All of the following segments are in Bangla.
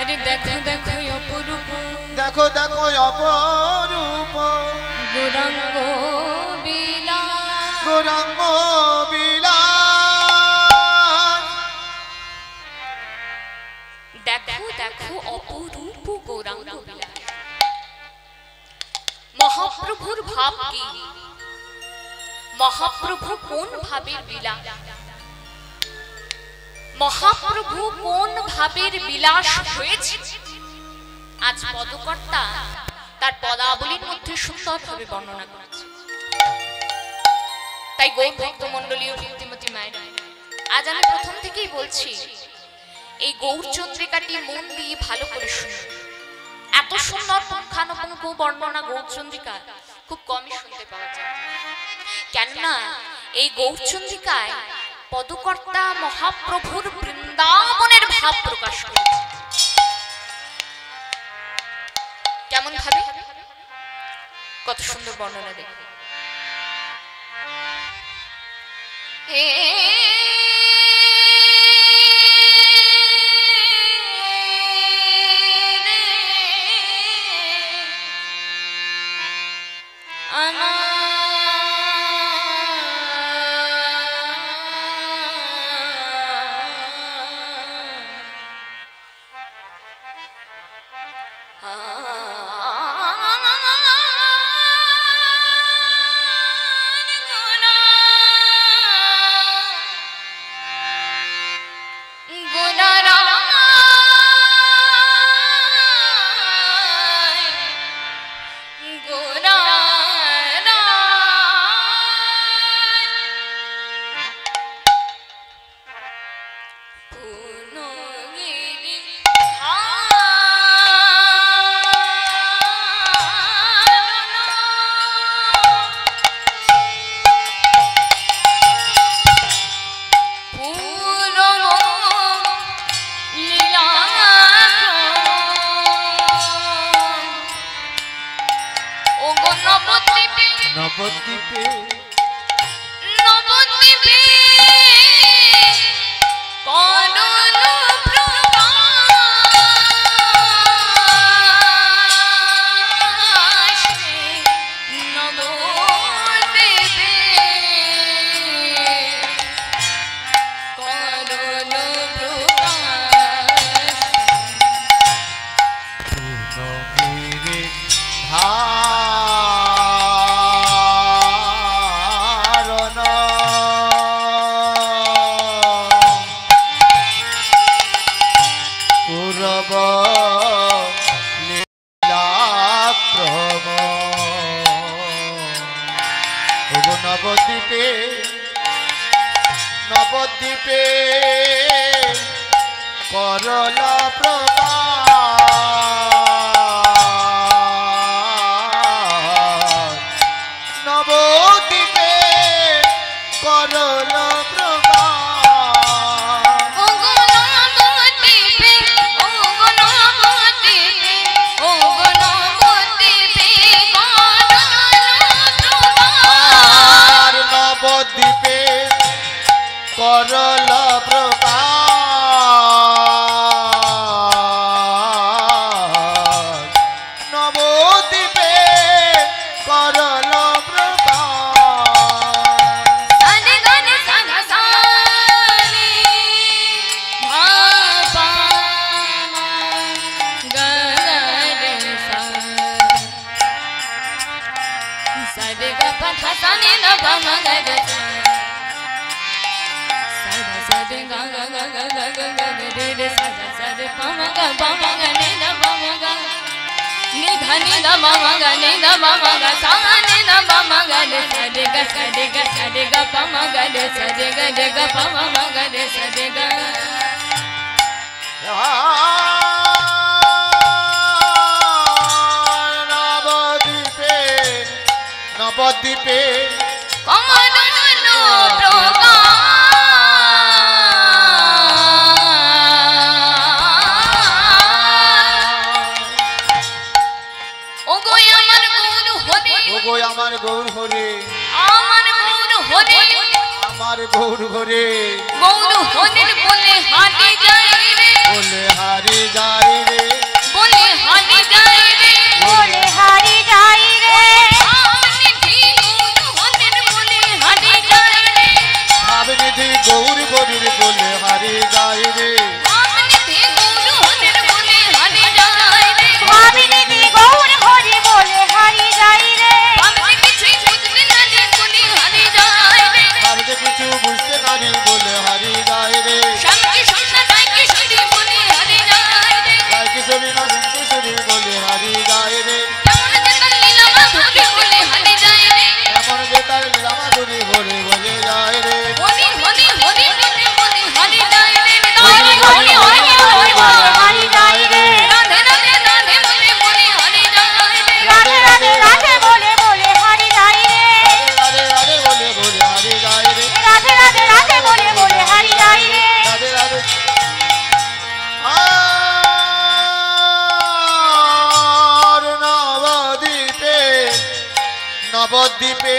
আরে দেখো দেখো অপরূপ, দেখো দেখো অপরূপ গৌরাঙ্গ বিলাস, গৌরাঙ্গ বিলাস। দেখো দেখো অপরূপ গৌরাঙ্গ বিলাস। মহাপ্রভুর ভাব কি? মহাপ্রভু কোন ভাবের বিলাস? মহাপ্রভু কোন ভাবের বিলাস হয়েছে আজ পদকর্তা তার পদাবলীর মধ্যে সুন্দরভাবে বর্ণনা করেছে। তাই গৌর ভক্ত মণ্ডলী ও ভক্তিমতী মায়েরা, আজ আমি প্রথম থেকেই বলছি, এই গৌরচন্দ্রিকাটি মন দিয়ে ভালো করে শুনুন। এত সুন্দর পুঙ্খানুপুঙ্খ বর্ণনা গৌরচন্দ্রিকা খুব কমই শুনতে পাওয়া যায়। কেননা এই গৌরচন্দ্রিকায় পদকর্তা মহাপ্রভুর বৃন্দাবনের ভাব প্রকাশ করেছে। কেমন ভাবে, কত সুন্দর বর্ণনা দেখে। নবদ্বীপে নবদ্বীপে করুণ প্রকাশ, নবদ্বীপে করুণ প্রকাশ। পূর্ণগিরি নবদ্বীপে নবদ্বীপে করলা প্রকাশ, নবদ্বীপে করলা নবদ্বীপে করল প্রকাশ, নবদ্বীপে করল নবদ্বীপে নবদ্বীপে আমার গৌর হরে, আমার গৌর হরে, গৌর হরে বলে হারি যাই রে, বলে হারি যাই রে। নবদ্বীপে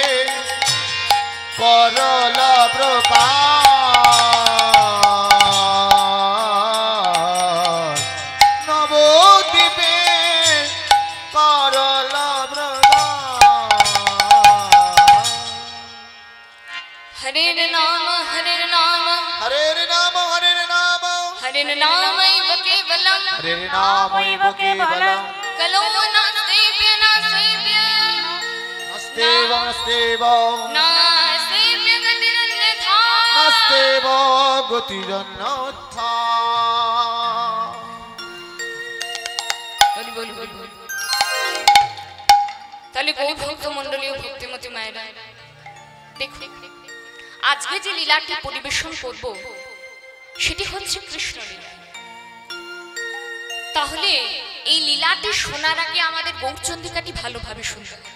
করল প্রকাশ নবদ্বীপে করল প্রকাশ হরের নাম হরের নাম হরের নাম হরের নাম হরের নামৈব কেবলম হরের নামৈব কেবলম কলো নাস্তেভ্য নাস্তেভ্য নস্তেব নস্তেব নাস্তেভ্য গতিরন্যথা নস্তেব গতিরন্যথা বলি বলি বলি বলি। তাহলে গৌর ভক্ত মণ্ডলী ও ভক্তিমতী মায়েরা দেখো, আজকে যে লীলাটি পরিবেশন করব সেটি হচ্ছে কৃষ্ণ লীলা। তাহলে এই লীলাটি শোনার আগে আমাদের গৌরচন্দ্রিকাটি ভালোভাবে শুনতে হবে।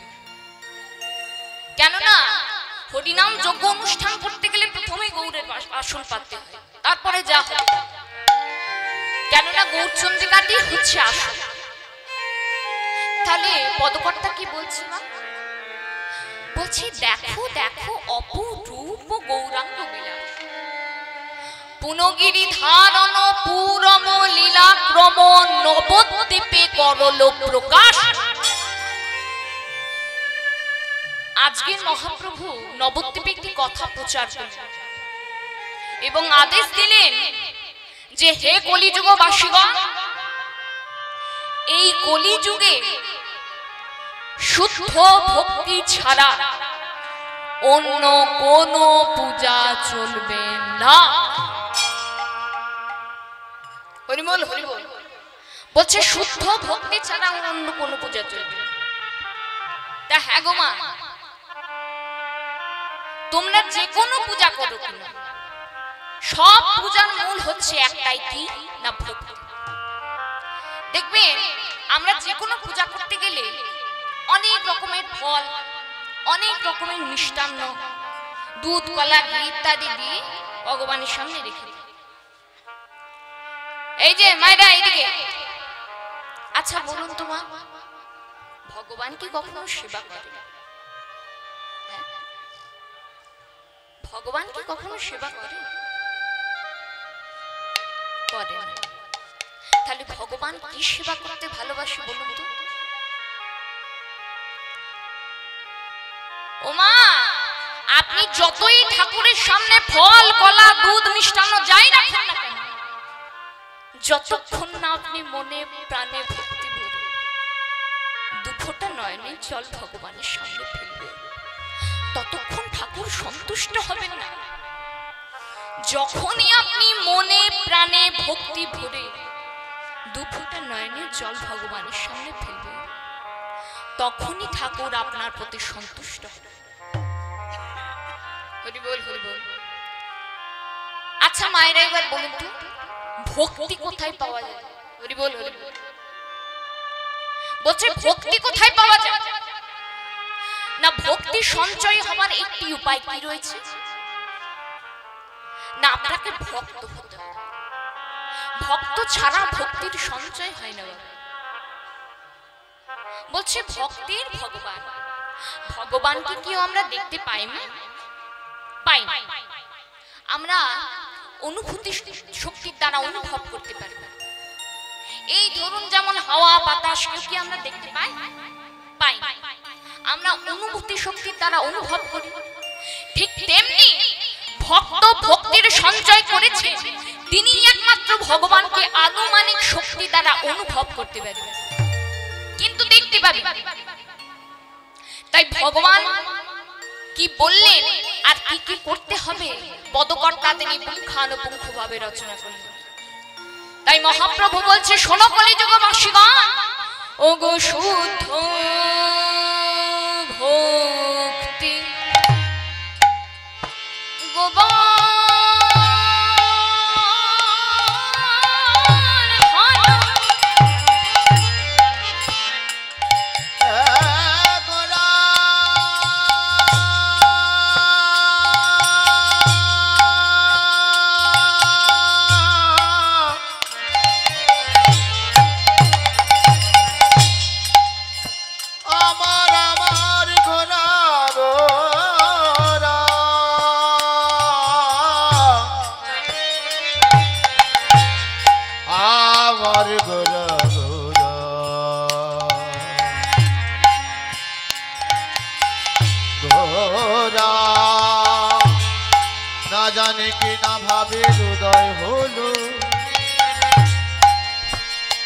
কেননা হরিনাম যজ্ঞ অনুষ্ঠান করতে গেলে প্রথমে গৌরের আসন পাততে হয়, তারপরে যা হয়। কেননা গৌরচন্দ্রিকাটি হচ্ছে আসন। তাহলে পদকর্তা কি বলছে মা? বলছে দেখো দেখো অপরূপ গৌরাঙ্গ বিলাস, পুনগিরি ধারণ পুরম লীলাক্রম নবদ্বীপে করল প্রকাশ। আজকের মহাপ্রভু নবদ্বীপে একটি কথা প্রচার করলেন এবং আদেশ দিলেন যে হে কলিযুগবাসীগণ, এই কলিযুগে শুদ্ধ ভক্তি ছাড়া অন্য কোন পূজা চলবে না। হরিবল হরিবল বলছে শুদ্ধ ভক্তি ছাড়া অন্য কোন পূজা চলবে না। তা হ্যাঁ গো মা, তোমরা যে কোনো পূজা করো কিনা সব পূজার মূল হচ্ছে একটাই, কি না ভক্তি। দেখবেন আমরা যে কোনো পূজা করতে গেলে অনেক রকমের ফল, অনেক রকমের মিষ্টান্ন, দুধ কলা ঘি ইত্যাদি দিয়ে ভগবানের সামনে রেখে দিই। এই যে মায়েরা এইদিকে, আচ্ছা বলুন তো মা, ভগবান কি কখনো সেবা করে? ভগবান কি কখনো সেবা করে? করে না। তাহলে ভগবান কি সেবা করতে ভালোবাসে বলুন তো? ও মা, আপনি যতই ঠাকুরের সামনে ফল কলা দুধ মিষ্টান্ন যাই রাখেন না কেন, যতক্ষণ না আপনি মনে প্রাণে ভক্তি ভরে দুফোঁটা নয়নে জল ভগবানের সামনে ফেলবে, ততক্ষণ ঠাকুর সন্তুষ্ট হবেন না। যখনই আপনি মনে প্রাণে ভক্তি ভরে দুফোঁটা নয়নে জল ভগবানের সামনে ফেলবে, তখনই ঠাকুর আপনার প্রতি সন্তুষ্ট হবে। হরি বল হরি বল। আচ্ছা মায়েরা এবার বলুন তো, ভক্তি কোথায় পাওয়া যায়? হরি বল হরি বল। বলছে ভক্তি কোথায় পাওয়া যায়? না ভক্তি সঞ্চয় হওয়ার একটি উপায় কি রয়েছে? না আপনাকে ভক্ত হতে হবে। ভক্ত ছাড়া ভক্তির সঞ্চয় হয় না। বলছে ভক্তির ভগবান, ভগবানকে কি আমরা দেখতে পাই না? পাই না। আমরা অনুভূতি শক্তির দ্বারা অনুভব করতে পারি। এই ধরুন যেমন হাওয়া বাতাস কি আমরা দেখতে পাই? পাই না। আমরা অনুভূতি শক্তির দ্বারা অনুভব করি। ঠিক তেমনি ভক্ত ভক্তির সঞ্চয় করেছে, তিনি একমাত্র ভগবানকে আনুমানিক শক্তি দ্বারা অনুভব করতে পারেন, কিন্তু দেখতে পাবি। তাই ভগবান কি বললেন আর কি কি করতে হবে পদকর্তা তিনি পুঙ্খানুপুঙ্খভাবে রচনা করলেন। তাই মহাপ্রভু বলছে, শোনো কলিযুগবাসীগণ, ওগো শুদ্ধ ভক্তি গোবা আর গোরা গোরা গোরা না জানে কি না ভাবে হৃদয় হলো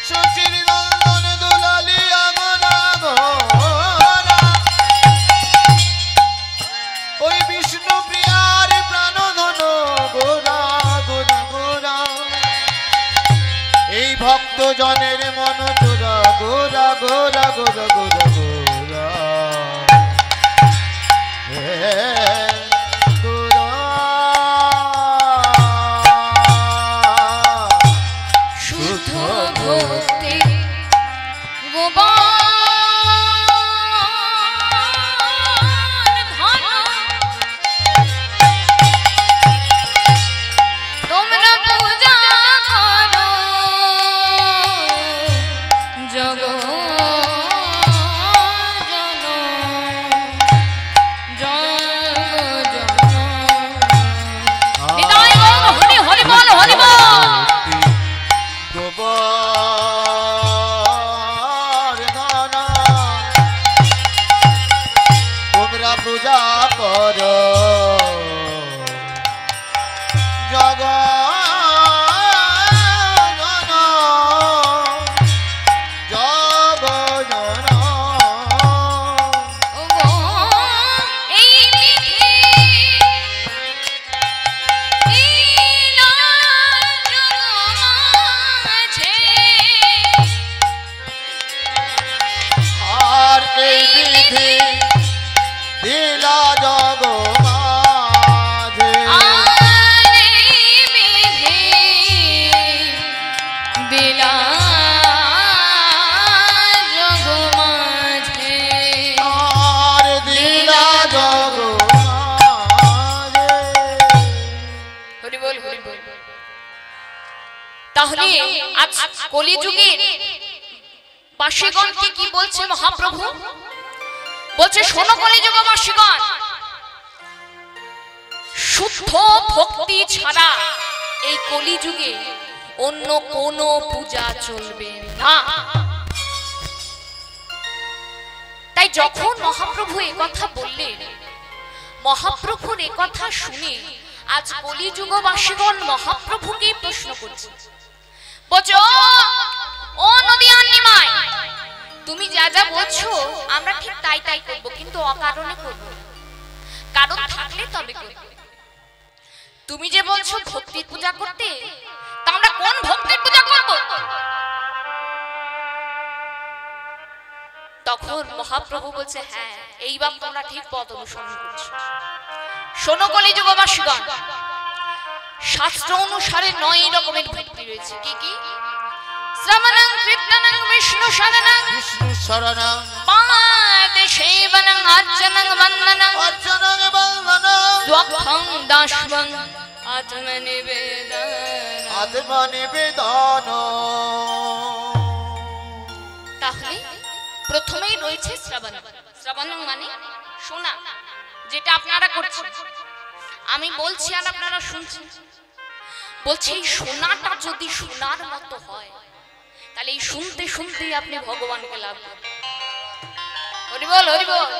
সুচির নন্দন দুলালিয়া গোরা গোরা ওই বিষ্ণু প্রিয়ার প্রাণধন গোরা গোরা গোরা এই ভক্ত জনের মন তোরা গোরা গোরা গোরা গোরা গোরা গোরা শুদ্ধ ভক্তি গোবা পূজা কর জগ আর এই বিধি দিলা জগ মাঝে দিলা জগ মাঝে আর দিলা জগ মাঝে হরি বল হরি বল। তাহলে আজ কলিযুগের বাসীগণকে কি বলছে মহাপ্রভু? বলছে শোনো কলিযুগ বাসীগণ, শুদ্ধ ভক্তি ছাড়া এই কলিযুগে অন্য কোনো পূজা চলবে না। তাই যখন মহাপ্রভু এই কথা বললেন, মহাপ্রভুর এই কথা শুনে আজ কলিযুগবাসীগণ মহাপ্রভুকে প্রশ্ন করছে, বলছো ও নদিয়ার নিমাই, তুমি যা যা বলছো আমরা ঠিক তাই তাই করবো, কিন্তু অকারণে করবো, কারণ থাকলে তবে করবো। তুমি যে বলছো ভক্তির পূজা করতে, তা আমরা কোন ভক্তির পূজা করব? তখন মহাপ্রভু বলছে, হ্যাঁ এইবার তোমরা ঠিক পথ অনুসরণ করছো। শোনো কলিযুগবাসীগণ, শাস্ত্র অনুসারে 9 রকমের ভক্তি রয়েছে। কি কি? শ্রবণং কীর্তনং বিষ্ণু শরণং বিষ্ণু শরণং পাদ সেবনং অর্চনং বন্দনং অর্চনং বন্দনং স্বক্ষং দাস্বং আত্মনিবেদন আত্মনিবেদন। তাহলে প্রথমেই রয়েছে শ্রবণ। শ্রবণ মানে শোনা, যেটা আপনারা করছেন, আমি বলছি আর আপনারা শুনছেন। বলছি এই শোনাটা যদি শোনার মতো হয়, তাহলে এই শুনতে শুনতেই আপনি ভগবানকে লাভ করবেন। হরি বল হরি বল।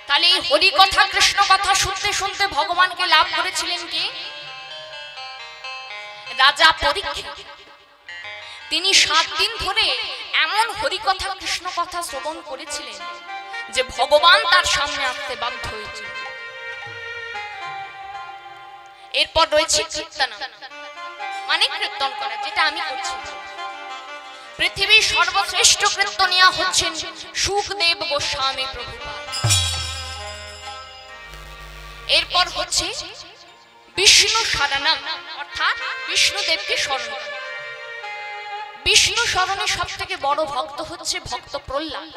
তাহলে এই হরি কথা কৃষ্ণ কথা শুনতে শুনতে ভগবানকে লাভ করেছিলেন কে? রাজা পরীক্ষিত। তিনি 7 দিন ধরে এমন হরি কথা কৃষ্ণ কথা শ্রবণ করেছিলেন যে ভগবান তার সামনে আসতে বাধ্য হয়েছিল। এরপর রয়েছে কীর্তন, মানে কীর্তন করা, যেটা আমি করছি। পৃথিবীর সর্বশ্রেষ্ঠ কীর্তনিয়া হচ্ছেন সুখদেব গোস্বামী প্রভুপাদ। এরপর হচ্ছে বিষ্ণু শরণম, অর্থাৎ বিষ্ণুদেবকে স্মরণ। বিষ্ণু স্মরণে সবথেকে বড় ভক্ত হচ্ছে ভক্ত প্রহ্লাদ।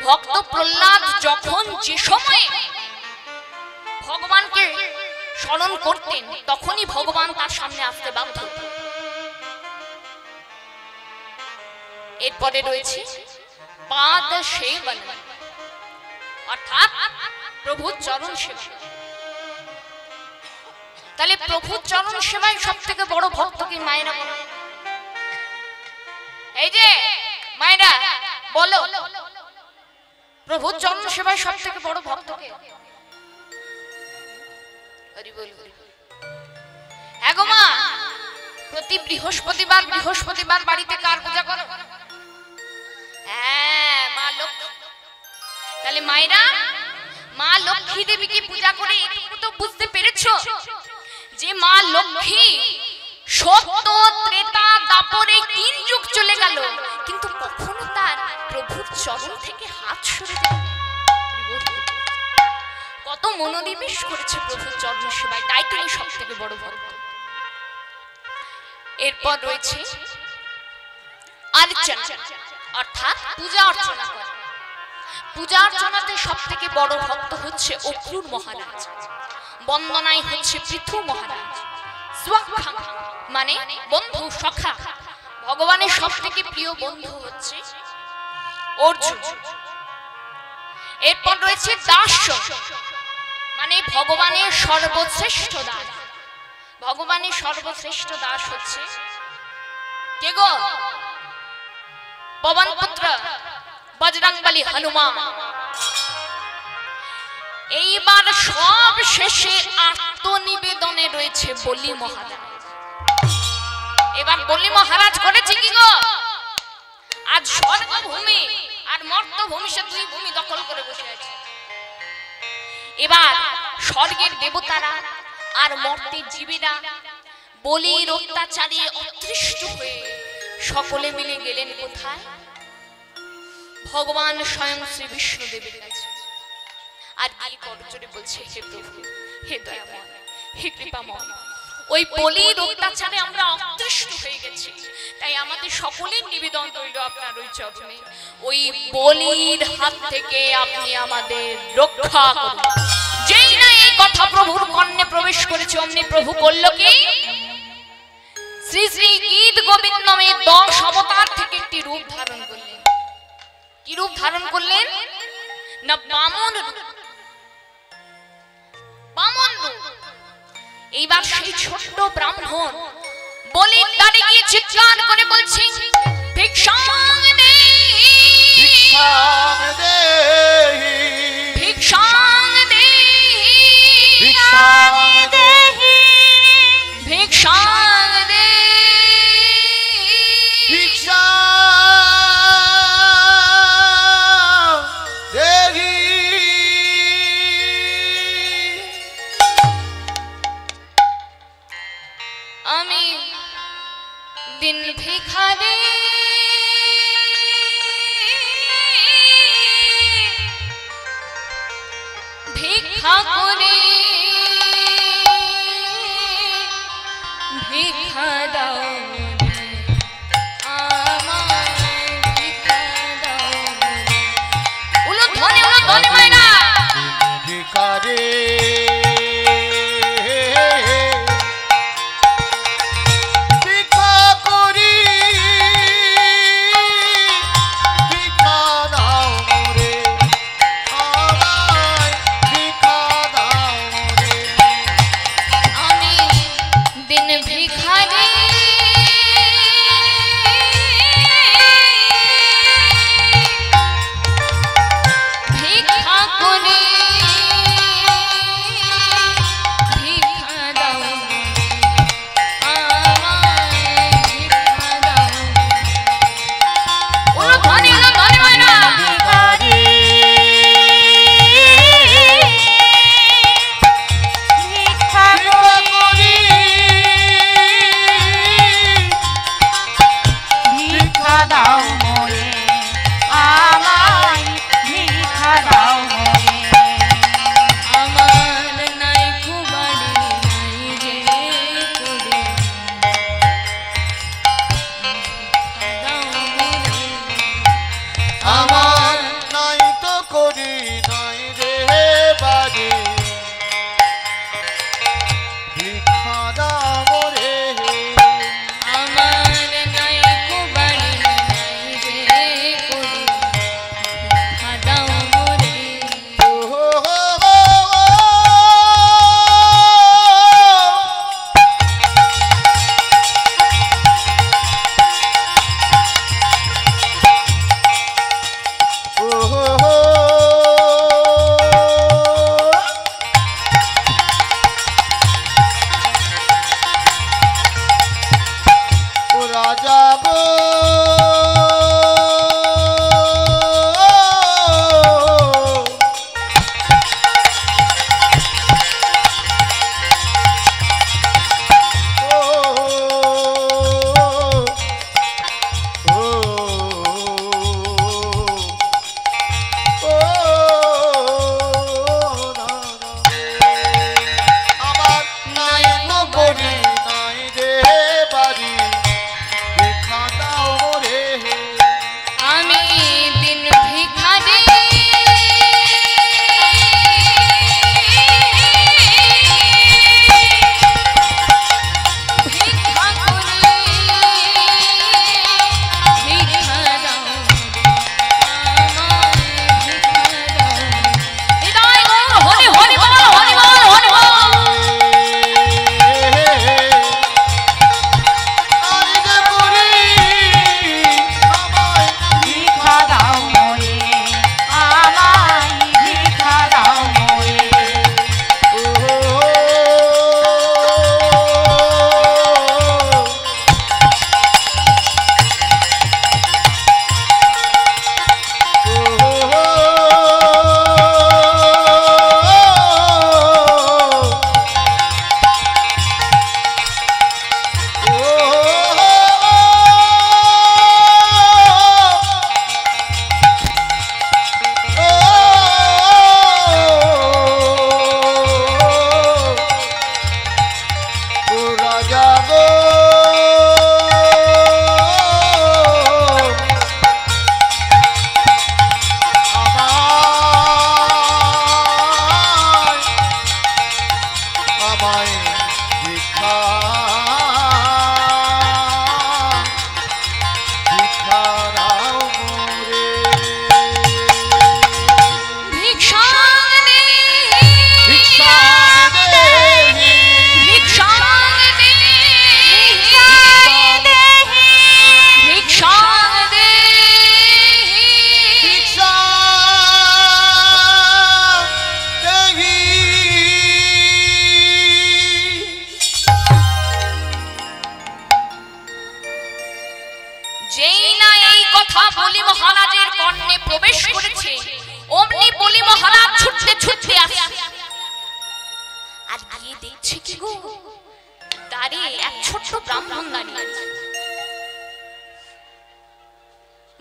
ভক্ত প্রহ্লাদ যখন যে সময়ে ভগবানকে স্মরণ করতেন, তখনই ভগবান তার সামনে আসতে বাধ্য হতেন। এরপরে রয়েছে পাদ সেবন, অর্থাৎ প্রভুর চরণ সেবা। তাহলে প্রভুর চরণ সেবাই সব থেকে বড় ভক্ত কি মায়েরা বলে? এই যে মায়েরা বলো, প্রভুর চরণ সেবায় সব থেকে বড় ভক্তকে? হরি বল, হরি বল। হ্যাঁ গো মা, প্রতি বৃহস্পতিবার বাড়িতে কার পূজা করো? হ্যাঁ, মা লক্ষ্মী। তাহলে মায়েরা মা লক্ষ্মী দেবীকে পূজা করে এটুকু তো বুঝতে পেরেছো যে মা লক্ষ্মী সত্য ত্রেতা দাপর এই 3 যুগ চলে গেল, কিন্তু কখনো তার প্রভুর চরণ থেকে হাত সরে যায়। কত মনোনিবেশ করেছে প্রভুর চরণ সেবায়, তাই তিনি সব থেকে বড় ভক্ত। এরপর রয়েছে অর্চনা, অর্থাৎ পূজা অর্চনা করা। পূজা অর্চনাতে সব থেকে বড় ভক্ত হচ্ছে অক্রুর মহারাজ, বন্দনায় হচ্ছে পৃথু মহারাজ, স্বাক্ষা মানে বন্ধু সখা, ভগবানের সব থেকে প্রিয় বন্ধু হচ্ছে অর্জুন। এরপর রয়েছে দাস্য, মানে ভগবানের সর্বশ্রেষ্ঠ দাস। ভগবানের সর্বশ্রেষ্ঠ দাস হচ্ছে কে গো? পবন পুত্র বজরংবলী হনুমান। এইবার সব শেষে আত্মনিবেদনে রয়েছে বলি মহারাজ। এবার বলি মহারাজ করেছে কি গো? আজ স্বর্গভূমি আর মর্তভূমি সে 2 ভূমি দখল করে বসে আছে। এবার স্বর্গের দেবতারা আর মর্তের জীবেরা বলির অত্যাচারে অতৃষ্ট হয়ে সকলে মিলে গেলেন কোথায়? ভগবান স্বয়ং শ্রী বিষ্ণুদেবের কাছে। আর কি করজোরে বলছে, হে প্রভু, হে দয়াময়, হে কৃপাময়, ওই বলির অত্যাচারে আমরা অতৃষ্ট হয়ে গেছি, তাই আমাদের সকলের নিবেদন রইল আপনার ওই চরণে, ওই বলির হাত থেকে আপনি আমাদের রক্ষা করুন। যেই না এই কথা প্রভুর কর্ণে প্রবেশ করেছে, অমনি প্রভু করল কি? শ্রী শ্রী গীত গোবিন্দমে 10 অবতার থেকে একটি রূপ ধারণ করলেন। কি রূপ ধারণ করলেন? না বামন রূপ। বামন রূপ। এইবার সেই ছোট্ট ব্রাহ্মণ বলির দ্বারে গিয়ে চিৎকার করে বলছে, ভিক্ষাং দেহি, ভিক্ষাং দেহি, ভিক্ষাং দেহি, ভিক্ষাং দেহি, ভিক্ষাং দেহি, ভিক্ষাং দেহি। আমি দিন ভিখারি, ভিক্ষা করে ভিক্ষা দাও, আমায় ভিক্ষা দাও। উলুধ্বনি, উলুধ্বনি মায়েরা। ভিখারি ভিক্ষা করি, ভিক্ষা দাও মোরে, আমায় ভিক্ষা দাও রাজা গো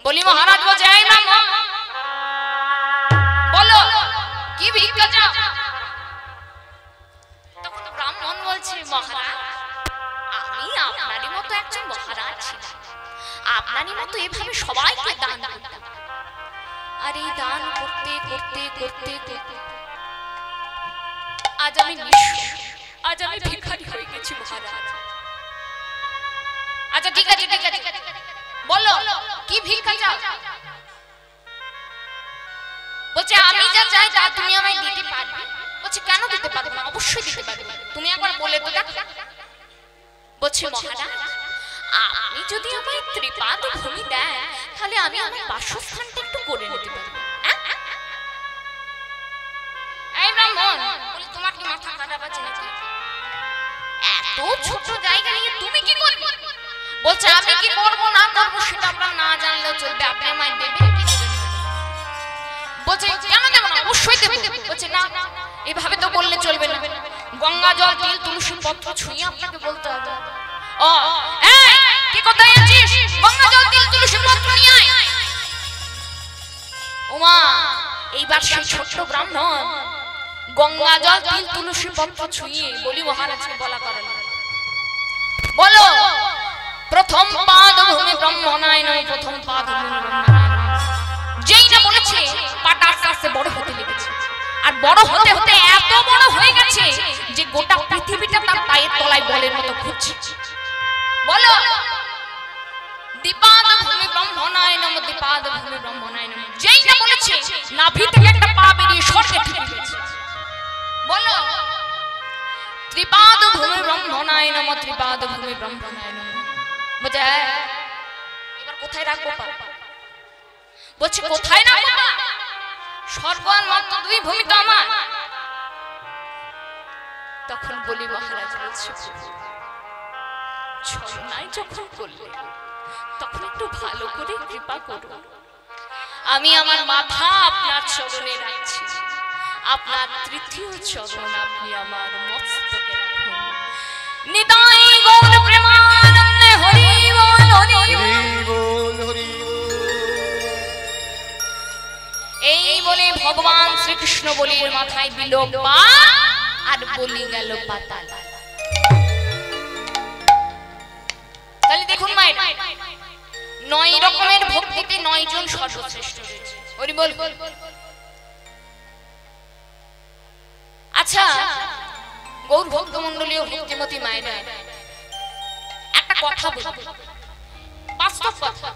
বলি মহারাজ বলছে এই ব্রাহ্মণ বলো কি ভিক্ষা চাও? তখন ব্রাহ্মণ বলছে মহারাজ আমি আপনারই মতো একজন মহারাজ ছিলাম, আপনারই মতো এভাবে সবাইকে দান করতাম, আর এই দান করতে করতে করতে করতে আজ আমি নিঃস্ব, আজ আমি ভিখারি হয়ে গেছি মহারাজ। আচ্ছা ঠিক আছে ঠিক আছে বলো কি ভিক্ষা চাও? বলছে আমি যা চাই তা তুমি আমায় দিতে পারবে। বলছে কেন দিতে পারবে না? অবশ্যই দিতে পারবে, তুমি একবার বলে তো দেখো। বলছে মহারাজ আপনি যদি আমায় ত্রিপাদ ভূমি দেন তাহলে আমি আমার বাসস্থানটা একটু করে নিতে পারবো। এই ব্রাহ্মণ বলে তোমার কি মাথা খারাপ আছে নাকি? এত ছোট জায়গা নিয়ে তুমি কি করবে? বলছে আমি কি করব না করব সেটা আপনার না জানলেও চলবে, আপনি আমায় দেবেন কি দেবেন? বলছে কেন দেব না? অবশ্যই দেব। বলছে না এভাবে তো বললে চলবে না, গঙ্গা জল তিল তুলসী পত্র ছুঁয়ে আপনাকে বলতে হবে। ও এই কি কোথায় আছিস? গঙ্গা জল তিল তুলসী পত্র নিয়ে আয়। ওমা এইবার সেই ছোট্ট ব্রাহ্মণ গঙ্গা জল তিল তুলসী পত্র ছুঁয়ে বলি মহারাজকে বলা করেন বলো প্রথম পাদ ভূমি ব্রহ্মণায় নয়, প্রথম পাদ ভূমি ব্রহ্মণায় নয়। যেই না বলেছে পাটা আস্তে আস্তে বড় হতে লেগেছে, আর বড় হতে হতে এত বড় হয়ে গেছে যে গোটা পৃথিবীটা তার পায়ের তলায় বলের মতো ঘুরছে। বলো দীপাদ ভূমি ব্রহ্মণায় নম, দীপাদ ভূমি ব্রহ্মণায় নম। যেই না বলেছে নাভি থেকে একটা পা বেরিয়ে স্বর্গে ঠেকে গেছে। বলো ত্রিপাদ ভূমি ব্রহ্মণায় নম, ত্রিপাদ ভূমি ব্রহ্মণায় নম। বলছে এবার কোথায় রাখবো পা? বলছে কোথায় রাখবো পা? স্বর্গ আর মর্ত দুই ভূমি তো আমার। তখন বলি মহারাজ বলছে ছলনায় যখন করলে তখন একটু ভালো করে কৃপা করো। আমি আমার মাথা আপনার চরণে রাখছি, আপনার তৃতীয় চরণ আপনি আমার মস্তকে রাখুন। নিতাই গৌর প্রেমানন্দে হরি বল হরি বল হরি বল। এই বলে ভগবান শ্রীকৃষ্ণ বলির মাথায় দিল পা আর বলি গেল পাতাল। তাহলে দেখুন মায়ের 9 রকমের ভক্তিতে 9 জন সর্বশ্রেষ্ঠ রয়েছে। হরি বল। আচ্ছা গৌর ভক্তমণ্ডলী ও ভক্তিমতী মায়েরা একটা কথা বলবো, বাস্তব কথা,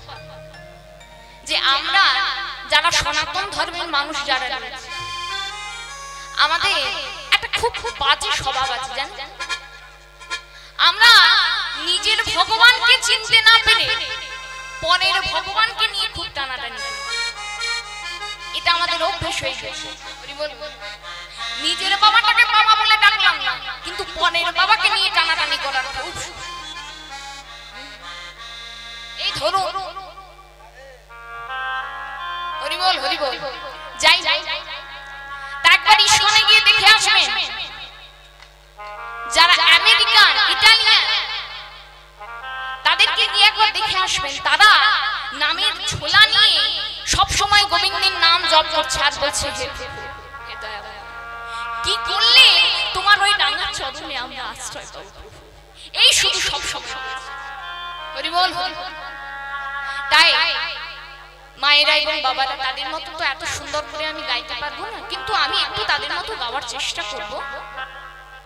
যে আমরা যারা সনাতন ধর্মের মানুষ যারা রয়েছে আমাদের একটা খুব খুব বাজে স্বভাব আছে জানেন। আমরা নিজের ভগবানকে চিনতে না পেরে পরের ভগবানকে নিয়ে খুব টানাটানি করি। এটা আমাদের অভ্যাস হয়ে গেছে। নিজের বাবাটাকে বাবা বলে ডাকলাম না, কিন্তু পরের বাবাকে নিয়ে টানাটানি করার খুব। এই ধরো হরি বল হরি বল। যাই একবার ইস্কনে গিয়ে দেখে আসবেন, যারা আমেরিকান ইটালিয়ান তাদেরকে গিয়ে একবার দেখে আসবেন, তারা নামের ঝোলা নিয়ে সব সময় গোবিন্দের নাম জপ করছে আর বলছে কি করলে তোমার ওই ডাঙার চরণে আমরা আশ্রয় পাবো, এই শুধু সব সময়। হরি বল। তাই মায়েরা এবং বাবারা তাদের মতো তো এত সুন্দর করে আমি গাইতে পারবো না, কিন্তু আমি একটু তাদের মতো গাওয়ার চেষ্টা করব।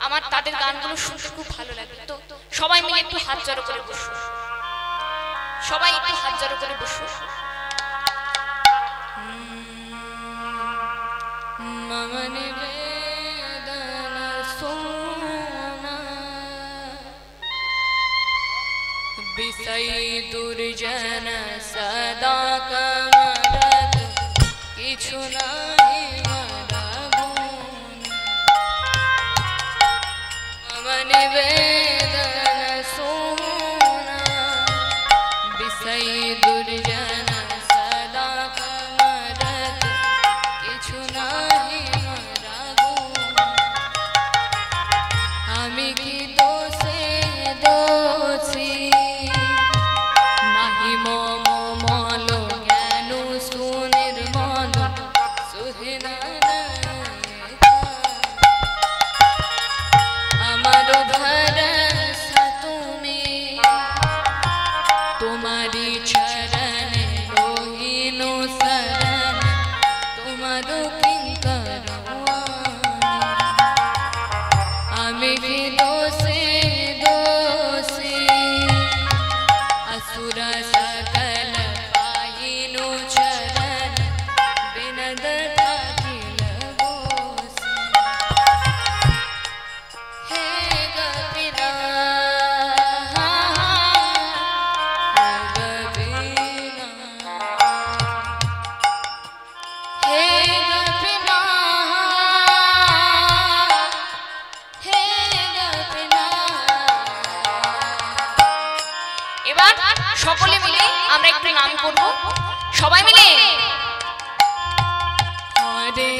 আমার তাদের গানগুলো শুনতে খুব ভালো লাগে। তো সবাই মিলে একটু হাত জড়ো করে বসো, সবাই একটু হাত জড়ো করে বসো। মমনে বেদনা সোনা বিষয় দুর্জন সদা কমরত কিছু নাই মরাগুণ। মমনে বেদনা সোনা বিষয় দুর্জন সদা কমরত কিছু নাই মরাগুণ। আমি কি দোষে দোষী নাহি মম মল জ্ঞান সুনির্মল সুহিনা আমার ভরসা তুমি তোমারি চরণে রহিনু শরণ তোমার কিঙ্কর আমি কি দোষে দোষী असुर सकल पाइनु चरण बिनद अखिल बोसी। हे गोपीना हे गोपीना हे गोपीना। এবার সকলে মিলে আমরা একটু নাম করব, সবাই মিলে হরে